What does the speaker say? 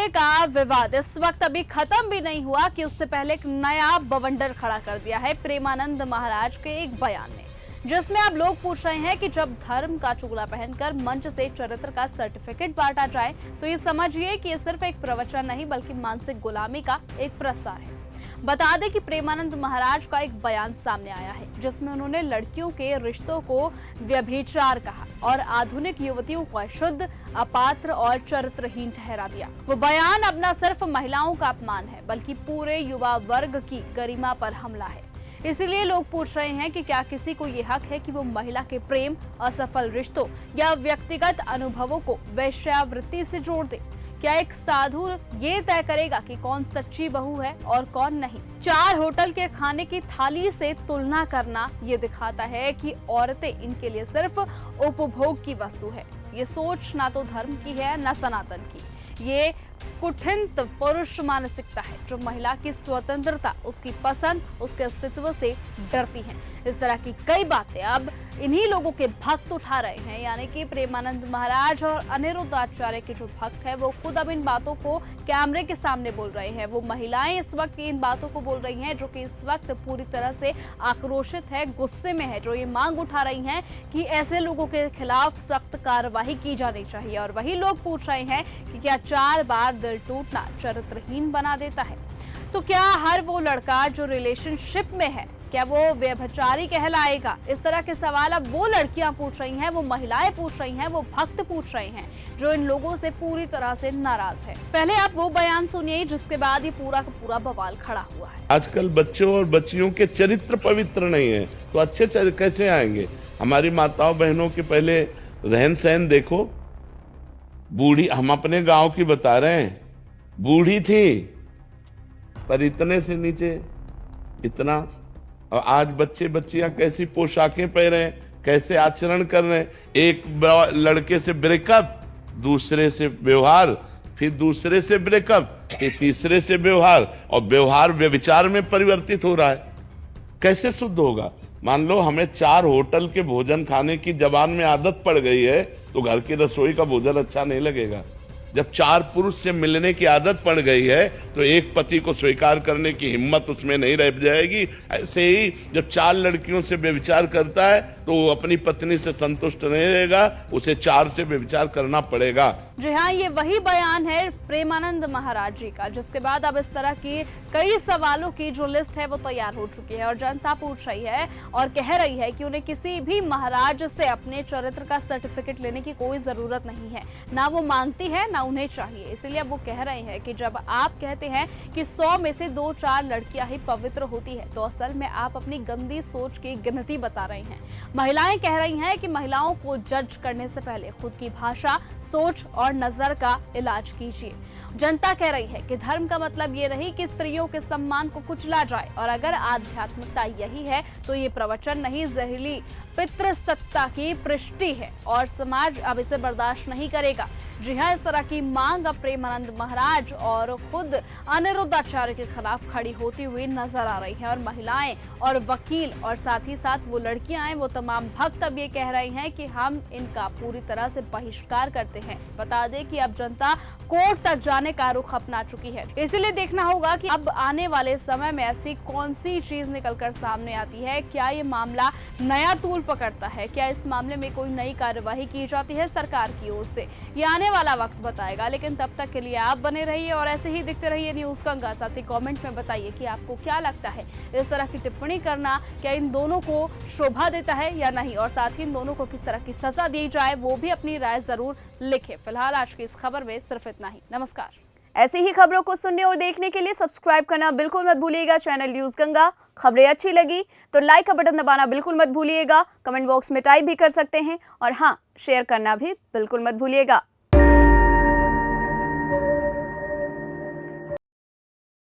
मामले का विवाद इस वक्त अभी खत्म भी नहीं हुआ कि उससे पहले एक नया बवंडर खड़ा कर दिया है प्रेमानंद महाराज के एक बयान ने, जिसमें अब लोग पूछ रहे हैं कि जब धर्म का चोला पहनकर मंच से चरित्र का सर्टिफिकेट बांटा जाए तो ये समझिए कि ये सिर्फ एक प्रवचन नहीं बल्कि मानसिक गुलामी का एक प्रसार है। बता दें कि प्रेमानंद महाराज का एक बयान सामने आया है जिसमें उन्होंने लड़कियों के रिश्तों को व्यभिचार कहा और आधुनिक युवतियों को अशुद्ध, अपात्र और चरित्रहीन ठहरा दिया। वो बयान अब न सिर्फ महिलाओं का अपमान है बल्कि पूरे युवा वर्ग की गरिमा पर हमला है। इसीलिए लोग पूछ रहे हैं कि क्या किसी को ये हक है कि वो महिला के प्रेम, असफल रिश्तों या व्यक्तिगत अनुभवों को वेश्यावृत्ति से जोड़ दे। क्या एक साधु ये तय करेगा कि कौन सच्ची बहू है और कौन नहीं? 4 होटल के खाने की थाली से तुलना करना ये दिखाता है कि औरतें इनके लिए सिर्फ उपभोग की वस्तु है। ये सोच ना तो धर्म की है ना सनातन की। ये कुठित पुरुष मानसिकता है जो महिला की स्वतंत्रता, उसकी पसंद, उसके अस्तित्व से डरती है। इस तरह की कई बातें अब इन्हीं लोगों के भक्त उठा रहे हैं, यानी कि प्रेमानंद महाराज और अनिरुद्ध आचार्य के जो भक्त हैं वो खुद अब इन बातों को कैमरे के सामने बोल रहे हैं। वो महिलाएं इस वक्त इन बातों को बोल रही हैं जो कि इस वक्त पूरी तरह से आक्रोशित है, गुस्से में है, जो ये मांग उठा रही हैं कि ऐसे लोगों के खिलाफ सख्त कार्रवाई की जानी चाहिए। और वही लोग पूछ रहे हैं कि क्या 4 बार दिल टूटना चरित्रहीन बना देता है? तो क्या हर वो लड़का जो रिलेशनशिप में है क्या वो व्यभिचारी कहलाएगा? इस तरह के सवाल अब वो लड़कियां पूछ रही हैं, वो महिलाएं पूछ रही हैं, वो भक्त पूछ रहे हैं जो इन लोगों से पूरी तरह से नाराज है। पहले आप वो बयान सुनिए जिसके बाद ये पूरा का पूरा बवाल खड़ा हुआ है। आजकल बच्चों और बच्चियों के चरित्र पवित्र नहीं है तो अच्छे कैसे आएंगे? हमारी माताओं बहनों के पहले रहन सहन देखो। बूढ़ी, हम अपने गांव की बता रहे हैं, बूढ़ी थी पर इतने से नीचे इतना, और आज बच्चे बच्चियां कैसी पोशाकें पहन रहे हैं, कैसे आचरण कर रहे हैं। एक लड़के से ब्रेकअप, दूसरे से व्यवहार, फिर दूसरे से ब्रेकअप, फिर तीसरे से व्यवहार, और व्यवहार व्यभिचार में परिवर्तित हो रहा है। कैसे शुद्ध होगा? मान लो हमें 4 होटल के भोजन खाने की जबान में आदत पड़ गई है तो घर की रसोई का भोजन अच्छा नहीं लगेगा। जब 4 पुरुष से मिलने की आदत पड़ गई है तो एक पति को स्वीकार करने की हिम्मत उसमें नहीं रह जाएगी। ऐसे ही जब 4 लड़कियों से व्यभिचार करता है तो वो अपनी पत्नी से संतुष्ट नहीं रहेगा, उसे 4 से व्यभिचार करना पड़ेगा। जी हाँ, ये वही बयान है प्रेमानंद महाराज जी का, जिसके बाद अब इस तरह की कई सवालों की जो लिस्ट है वो तैयार हो चुकी है और जनता पूछ रही है और कह रही है कि उन्हें किसी भी महाराज से अपने चरित्र का सर्टिफिकेट लेने की कोई जरूरत नहीं है, ना वो मांगती है ना उन्हें चाहिए। इसलिए अब वो कह रहे हैं कि जब आप कहते हैं कि 100 में से 2-4 लड़कियां ही पवित्र होती है तो असल में आप अपनी गंदी सोच की गिनती बता रहे हैं। महिलाएं कह रही हैं कि महिलाओं को जज करने से पहले खुद की भाषा, सोच और नजर का इलाज कीजिए। जनता कह रही है कि धर्म का मतलब ये नहीं कि स्त्रियों के सम्मान को कुचला जाए, और अगर आध्यात्मिकता यही है तो ये प्रवचन नहीं, जहरीली पितृसत्ता की पृष्टि है और समाज अब इसे बर्दाश्त नहीं करेगा। जी हाँ, इस तरह की मांग अब प्रेमानंद महाराज और खुद अनिरुद्ध आचार्य के खिलाफ खड़ी होती हुई नजर आ रही है। और महिलाएं और वकील और साथ ही साथ वो लड़कियां हैं, वो तमाम भक्त अब ये कह रहे हैं कि हम इनका पूरी तरह से बहिष्कार करते हैं। बता दें कि अब जनता कोर्ट तक जाने का रुख अपना चुकी है। इसलिए देखना होगा कि अब आने वाले समय में ऐसी कौन सी चीज निकलकर सामने आती है। क्या ये मामला नया तूल पकड़ता है? क्या इस मामले में कोई नई कार्यवाही की जाती है सरकार की ओर से? ये आने वाला वक्त बताएगा। लेकिन तब तक के लिए आप बने रहिए और ऐसे ही दिखते रहिए न्यूज़ गंगा। साथ ही कमेंट में बताइए कि आपको क्या लगता है, इस तरह की टिप्पणी करना क्या इन दोनों को शोभा देता है या नहीं, और साथ ही इन दोनों को किस तरह की सजा दी जाए वो भी अपनी राय जरूर लिखें। फिलहाल आज की इस खबर में सिर्फ इतना ही। नमस्कार। ऐसी ही खबरों को सुनने और देखने के लिए सब्सक्राइब करना बिल्कुल मत भूलिएगा चैनल न्यूज़ गंगा। खबरें अच्छी लगी तो लाइक का बटन दबाना बिल्कुल मत भूलिएगा। कमेंट बॉक्स में टाइप भी कर सकते हैं और हाँ, शेयर करना भी बिल्कुल मत भूलिएगा।